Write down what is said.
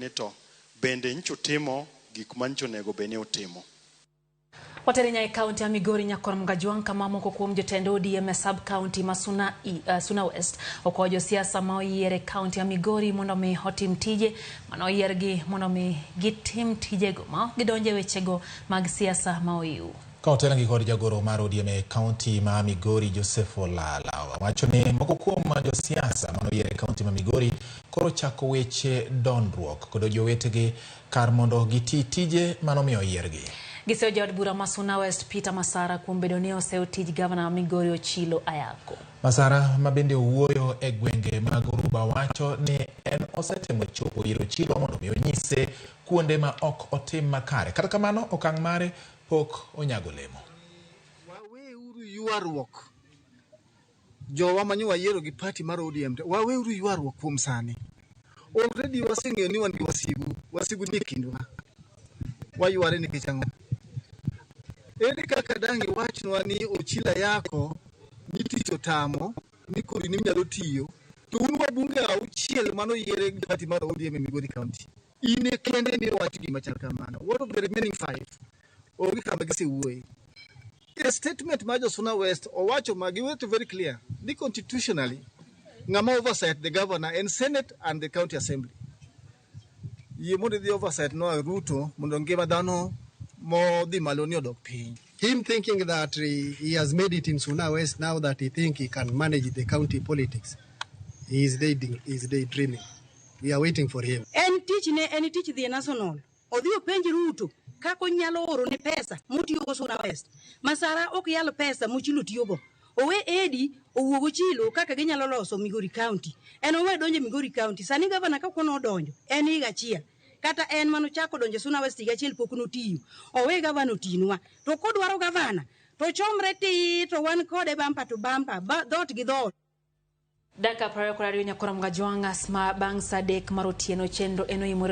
Neto bende ncho timo gik mancho nego bene utimo. Waterinya kaunti ya Migori nyakor mgajuang kama moko kuom jotendo ODM sub county masuna Suna West okojo siasa ma oyiere kaunti ya Migori mondo mi otim tije mano oyiergi mondo mi gitim tijego ma gidonje wechego mag siasa ma oiwu. Kautela ngikodi jagoro mar ODM kaunti ma Migori Joseph Olala wacho ni moko kuom jo siasa mano oyiere kaunti ma Migori koro chako weche dondruok kod jowetegi kar mondo giti tije mano mi oyiergi. Giseo jawad bura ma Suna West Peter Masara kuom bedo ni oseo tij gavana Migori Ochilo Ayako. Masara mabende wuoyo e gwenge mag Ruba wacho ni en osetemo chopo ir Ochilo mondo mi onyise kuonde ma ok otim makare. Kata kamano okang' mare pok onyago lemo. Wawe uru yuarruok. Jowa manyo wayiero gi party mar ODM. Wawe uru yuarruok kuom sani. Already waseng'eyo ni wan gi wasigu ni kindwa. Wayuare ni kichango. Ere kaka dangi wachnwa ni Ochilo Ayako ni tich otamo ni kodi ni mnyalo tiyo to un wabunge auchiel mano yiere gi party mar ODM Migori County. Ine kende ni wach gima chal kamano. What of the remaining 5? Ogi kama gisewuoye. A statement ma Suna West owacho magiweto very clear. Ni constitutionally ngama oversight the governor and Senate and the county assembly. Ye mondo the oversight no Ruto mondo ngima dhano mo di maloni odok piny. Him thinking that he has made it in Suna West now that he think he can manage the county politics. He is daydreaming. We are waiting for him. En teach the national. Odio penji Ruto kako nyalo oro ni pesa mutiyo go Suna West. Masara ok yalo pesa muchilo tiyogo. Owe Edi owuogo Chilo kaka ginyalo loso Migori County. En owe donje Migori County. Sani gavana ka kono donjo. En higa chiel. Kata en mano chako donje Suna West higa chiel pok notiyo. Owe gavana otinwa. To kodwaro gavana to chomre ti to wan kode bampa to bampa. Dot gi dot. Daka prayo kwa radio nyakora mgajuanga asma bang sadek marotieno chendo eno Oimore.